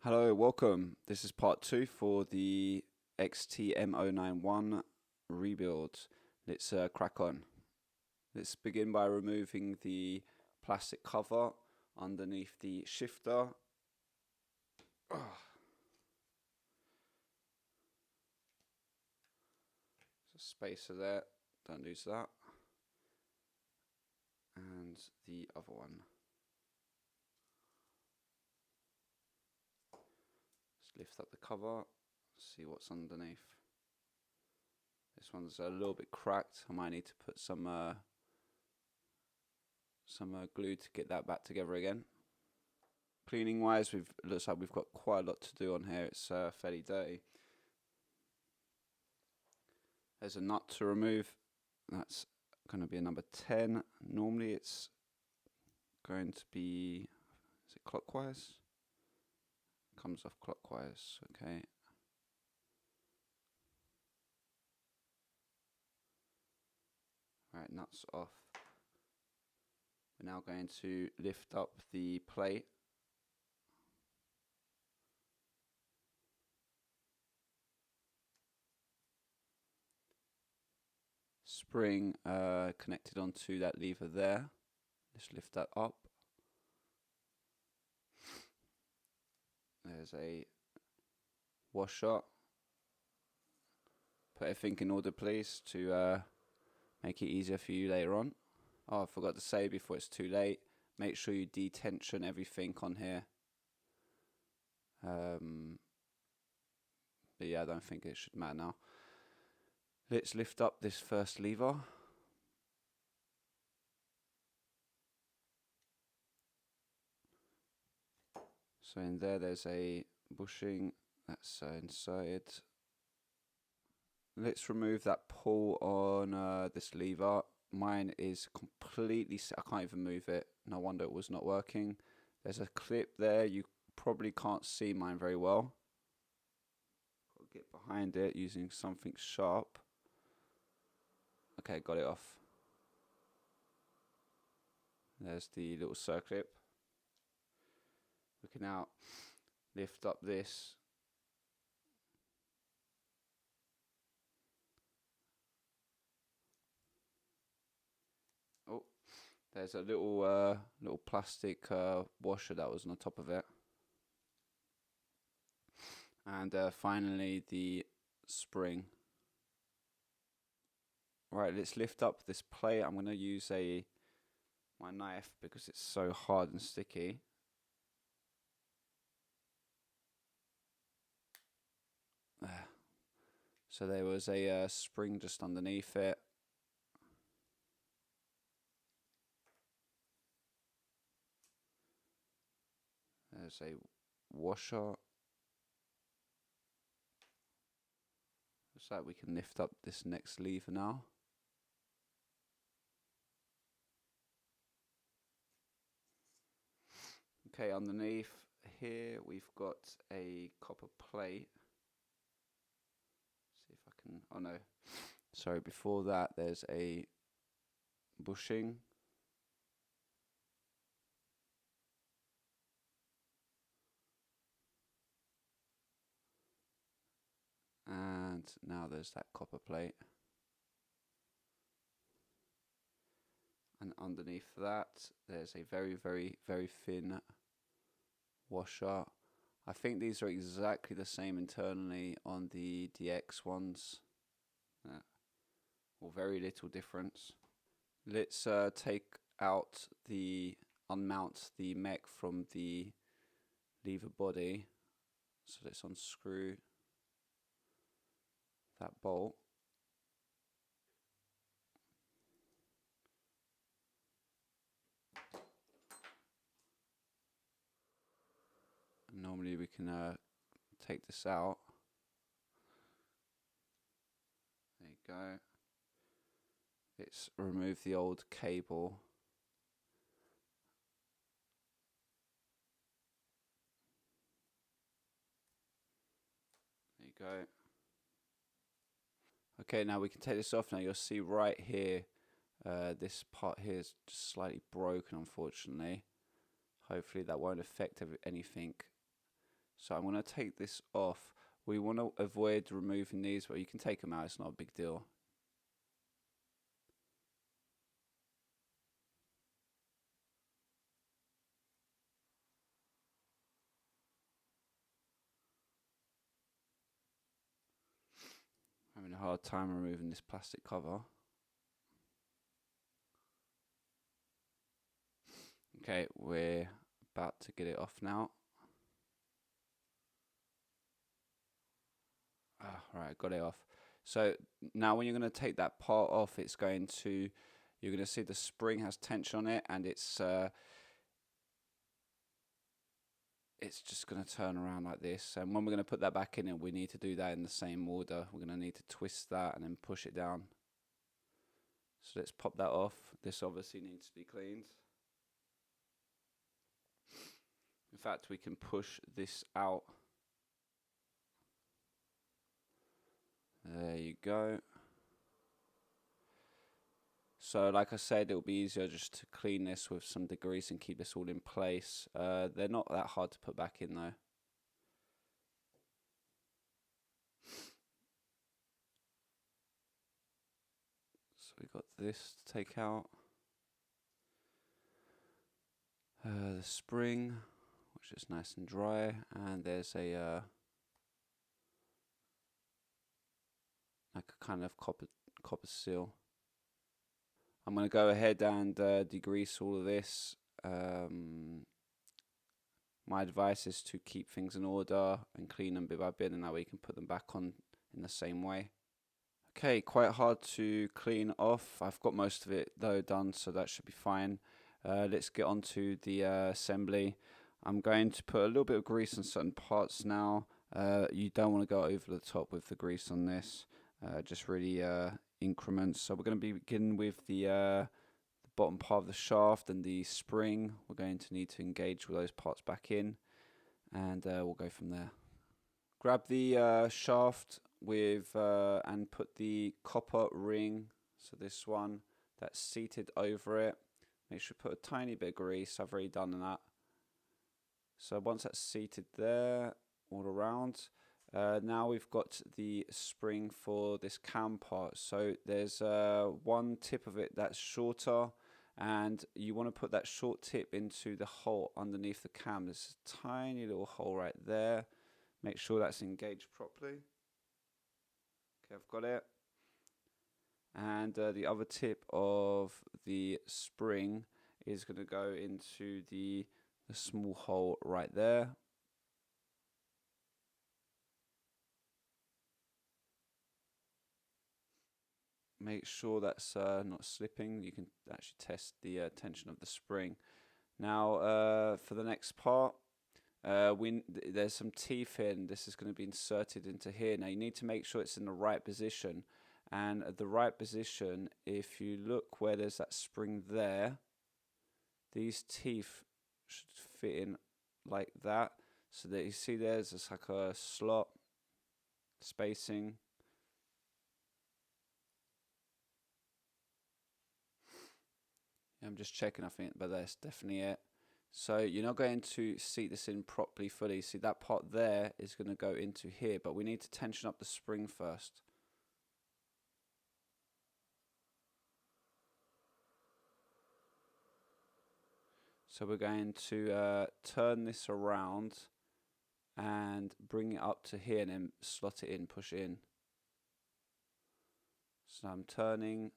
Hello, welcome. This is part 2 for the XT M091 rebuild. Let's crack on. Let's begin by removing the plastic cover underneath the shifter. There's a spacer there, don't lose that. And the other one. Lift up the cover, see what's underneath. This one's a little bit cracked. I might need to put some glue to get that back together again. Cleaning wise, looks like we've got quite a lot to do on here. It's fairly dirty. There's a nut to remove. That's going to be a number 10. Normally it's going to be, is it clockwise? Comes off clockwise, okay. Right, nuts off. We're now going to lift up the plate. Spring connected onto that lever there. Let's lift that up. There's a washer. Put everything in order, please, to make it easier for you later on. Oh, I forgot to say before it's too late, make sure you detension everything on here. But yeah, I don't think it should matter now. Let's lift up this first lever. So in there's a bushing that's inside. Let's remove that pull on this lever. Mine is completely set. I can't even move it. No wonder it was not working. There's a clip there. You probably can't see mine very well. Got to get behind it using something sharp. Okay, got it off. There's the little circlip. We can now lift up this. Oh, there's a little plastic washer that was on the top of it. And finally the spring. Right, let's lift up this plate. I'm going to use my knife because it's so hard and sticky. So there was a spring just underneath it. There's a washer. So we can lift up this next lever now. Okay, underneath here we've got a copper plate. See if I can, oh no, sorry, before that there's a bushing. And now there's that copper plate. And underneath that there's a very, very, very thin washer. I think these are exactly the same internally on the DX ones. Or very little difference. Let's unmount the mech from the lever body. So let's unscrew that bolt. Normally we can take this out. There you go. Let's remove the old cable. There you go. Okay, now we can take this off. Now you'll see right here, this part here is just slightly broken, unfortunately. Hopefully that won't affect anything So I'm going to take this off. We want to avoid removing these, but you can take them out, it's not a big deal. Having a hard time removing this plastic cover. Okay, we're about to get it off now. Right, got it off. So now when you're going to take that part off, you're going to see the spring has tension on it, and it's just going to turn around like this. And when we're going to put that back in, we need to do that in the same order. We're going to need to twist that and then push it down. So let's pop that off. This obviously needs to be cleaned. In fact, we can push this out. There you go. So like I said, it'll be easier just to clean this with some degrease and keep this all in place. They're not that hard to put back in though. So we got this to take out. The spring, which is nice and dry, and there's a like a kind of copper seal. I'm going to go ahead and degrease all of this. My advice is to keep things in order and clean them bit by bit, and that way you can put them back on in the same way. Okay, quite hard to clean off. I've got most of it though done, so that should be fine. Let's get on to the assembly. I'm going to put a little bit of grease on certain parts now. You don't want to go over the top with the grease on this. Just really increments. So we're going to begin with the bottom part of the shaft and the spring. We're going to need to engage with those parts back in, and we'll go from there. Grab the shaft with and put the copper ring, so this one that's seated over it. Make sure you put a tiny bit of grease. I've already done that. So once that's seated there all around, now we've got the spring for this cam part. So there's one tip of it that's shorter, and you want to put that short tip into the hole underneath the cam. There's a tiny little hole right there. Make sure that's engaged properly. Okay, I've got it. And the other tip of the spring is going to go into the small hole right there. Make sure that's not slipping. You can actually test the tension of the spring. Now for the next part, there's some teeth here, and this is going to be inserted into here. Now you need to make sure it's in the right position. And at the right position, if you look where there's that spring there, these teeth should fit in like that. So that you see there's just like a slot spacing. I'm just checking, I think, but that's definitely it. So you're not going to seat this in properly fully. See, that part there is going to go into here, but we need to tension up the spring first. So we're going to turn this around and bring it up to here and then slot it in, push it in. So I'm turning.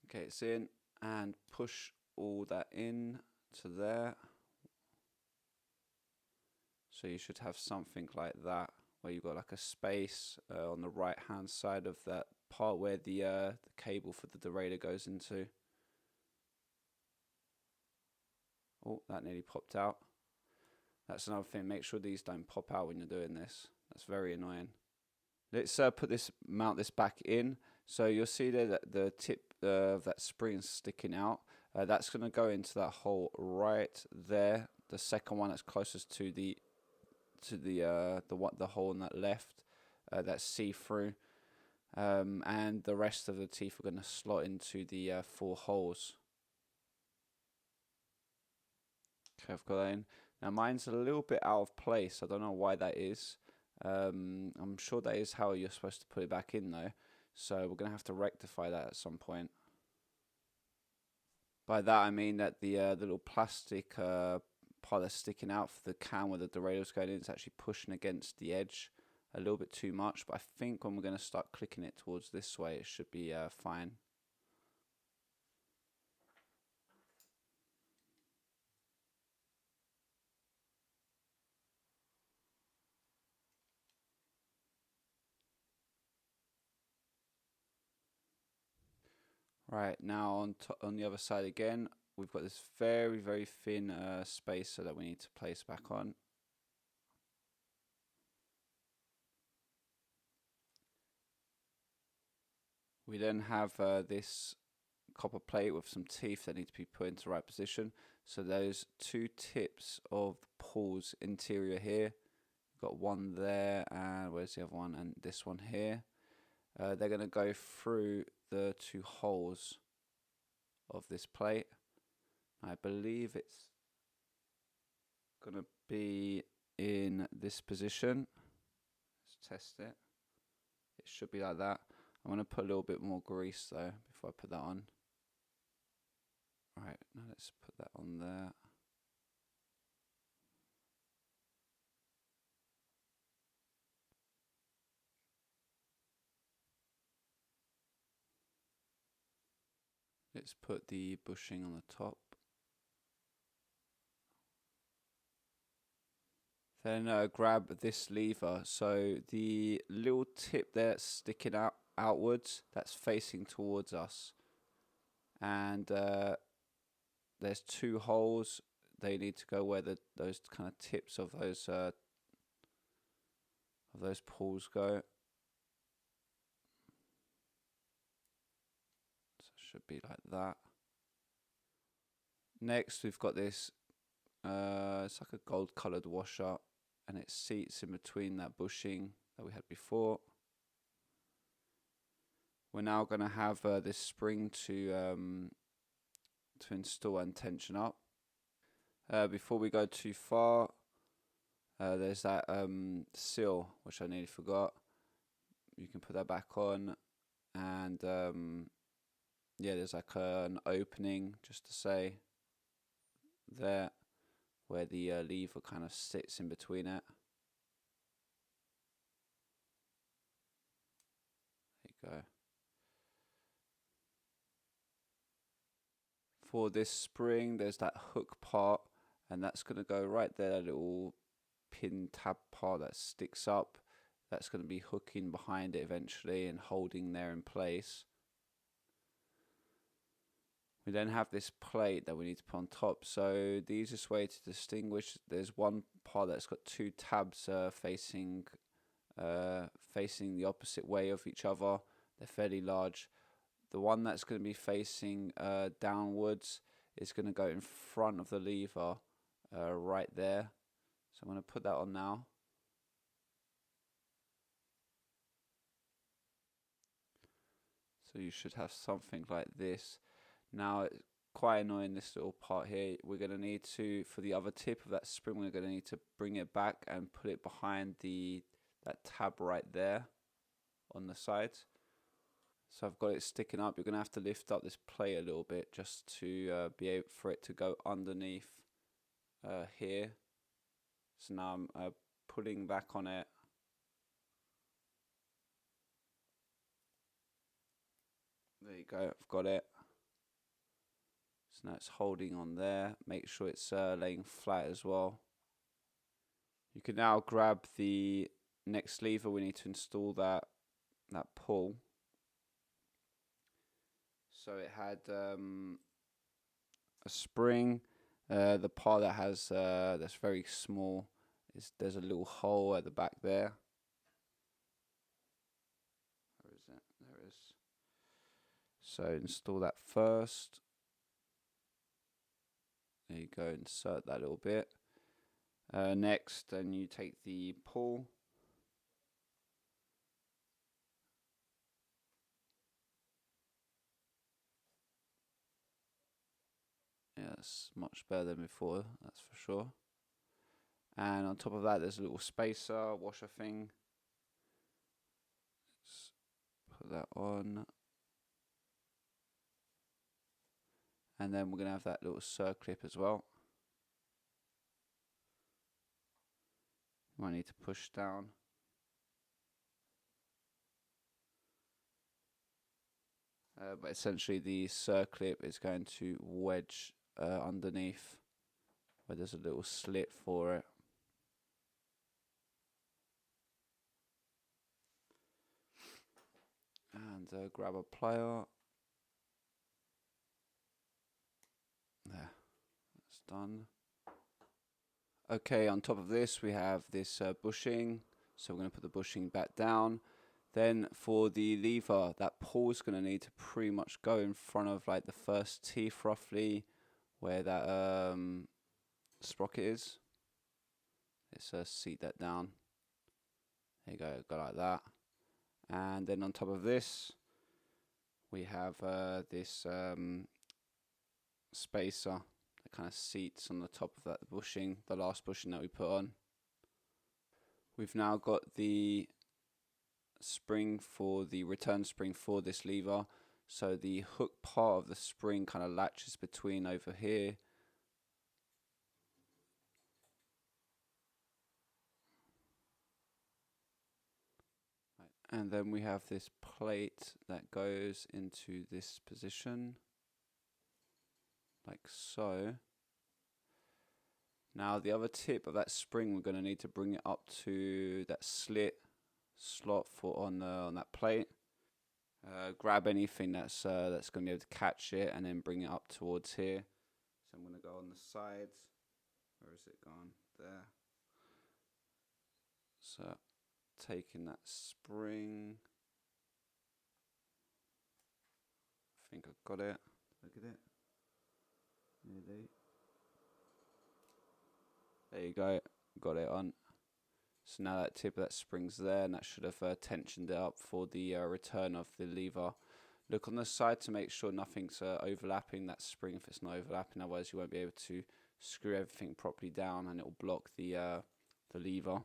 Okay, it's in, and push all that in to there. So you should have something like that, where you've got like a space on the right hand side of that part where the cable for the derailleur goes into. Oh, that nearly popped out. That's another thing, make sure these don't pop out when you're doing this. That's very annoying. Let's mount this back in. So you'll see there that the tip of that spring is sticking out. That's going to go into that hole right there. The second one that's closest to the hole on that left, that's see-through. And the rest of the teeth are going to slot into the 4 holes. Okay, I've got that in. Now mine's a little bit out of place. I don't know why that is. I'm sure that is how you're supposed to put it back in though. So we're going to have to rectify that at some point. By that I mean that the little plastic part that's sticking out for the cam where the derailleur's going in is actually pushing against the edge a little bit too much. But I think when we're going to start clicking it towards this way, it should be fine. Right, now on the other side again, we've got this very, very thin spacer that we need to place back on. We then have this copper plate with some teeth that need to be put into the right position. So those two tips of the pulls interior here, we've got one there, and where's the other one? And this one here. They're going to go through the two holes of this plate. I believe it's going to be in this position. Let's test it. It should be like that. I'm going to put a little bit more grease though before I put that on. Right, now let's put that on there. Let's put the bushing on the top. Then grab this lever. So the little tip there that's sticking outwards, that's facing towards us. And there's two holes. They need to go where those kind of tips of those pulls go. So it should be like that. Next, we've got this. It's like a gold coloured washer, and it seats in between that bushing that we had before. We're now going to have this spring to install and tension up. Before we go too far, there's that seal, which I nearly forgot. You can put that back on, and yeah, there's like an opening, just to say, there, where the lever kind of sits in between it. There you go. For this spring, there's that hook part, and that's going to go right there, that little pin tab part that sticks up. That's going to be hooking behind it eventually and holding there in place. We then have this plate that we need to put on top. So the easiest way to distinguish, there's one part that's got two tabs facing the opposite way of each other. They're fairly large. The one that's going to be facing downwards is going to go in front of the lever right there. So I'm going to put that on now. So you should have something like this. Now it's quite annoying, this little part here. We're going to need to, for the other tip of that spring, we're going to need to bring it back and put it behind that tab right there on the sides. So I've got it sticking up. You're going to have to lift up this plate a little bit just to be able for it to go underneath here. So now I'm pulling back on it. There you go, I've got it. So now it's holding on there. Make sure it's laying flat as well. You can now grab the next lever. We need to install that pull. So it had a spring. The part that has that's very small there's a little hole at the back there. Where is it? There it is. So install that first. There you go, insert that little bit. Next, then you take the pull. Yeah, That's much better than before, that's for sure. And on top of that, there's a little spacer washer thing. Let's put that on. And then we're going to have that little circlip as well. Might need to push down. But essentially the circlip is going to wedge underneath where there's a little slit for it. And grab a plier. There, that's done. Okay, on top of this we have this bushing, so we're going to put the bushing back down. Then for the lever, that pull is going to need to pretty much go in front of like the first teeth roughly, where that sprocket is. Let's seat that down. There you go, go like that. And then on top of this, we have this spacer that kind of seats on the top of that bushing, the last bushing that we put on. We've now got the spring for the return spring for this lever, so the hook part of the spring kind of latches between over here. And then we have this plate that goes into this position, like so. Now the other tip of that spring, we're going to need to bring it up to that slot for on that plate. Grab anything that's going to be able to catch it, and then bring it up towards here. So I'm going to go on the sides. Where is it gone? There. So taking that spring. I think I've got it. Look at it. Nearly. There you go. Got it on. So now that tip of that spring's there, and that should have tensioned it up for the return of the lever. Look on the side to make sure nothing's overlapping that spring if it's not overlapping, otherwise you won't be able to screw everything properly down and it will block the lever.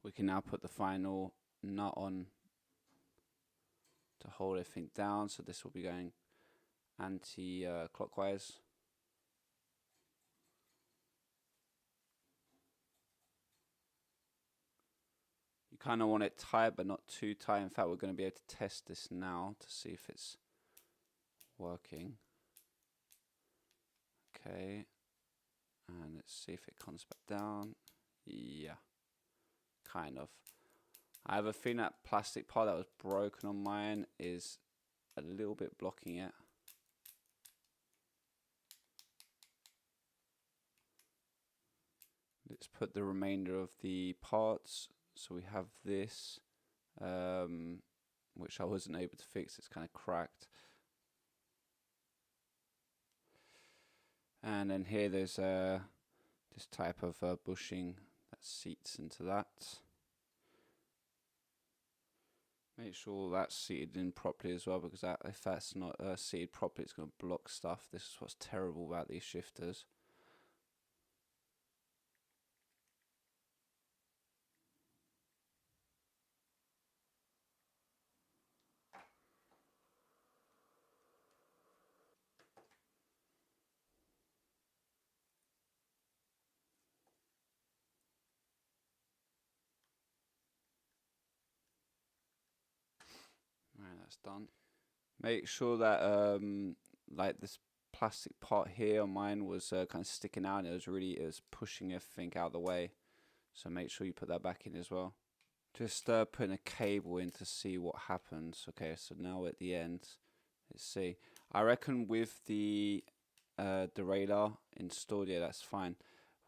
We can now put the final nut on to hold everything down, so this will be going anti-clockwise. You kind of want it tight, but not too tight. In fact, we're going to be able to test this now to see if it's working. Okay, and let's see if it comes back down. Yeah, kind of. I have a feeling that plastic part that was broken on mine is a little bit blocking it. Let's put the remainder of the parts. So we have this, which I wasn't able to fix. It's kind of cracked. And then here there's this type of bushing that seats into that. Make sure that's seated in properly as well, because if that's not seated properly, it's going to block stuff. This is what's terrible about these shifters. Right, that's done. Make sure that like this plastic part here on mine was kind of sticking out, and it was pushing everything out of the way. So make sure you put that back in as well. Just putting a cable in to see what happens. Okay, so now at the end, let's see. I reckon with the derailleur installed, yeah, that's fine.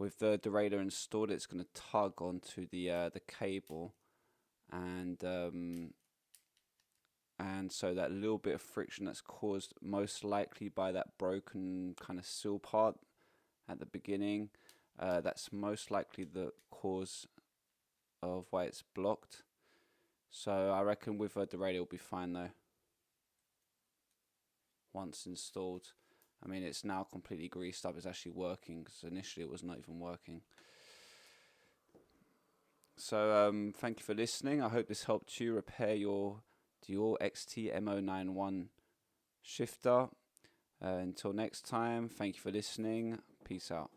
With the derailleur installed, it's going to tug onto the cable, and so that little bit of friction that's caused most likely by that broken kind of seal part at the beginning, that's most likely the cause of why it's blocked. So I reckon with a derailleur it'll be fine though, once installed. I mean, it's now completely greased up. It's actually working, because initially it was not even working. So thank you for listening. I hope this helped you repair your Deore XT M091 shifter. Until next time, thank you for listening. Peace out.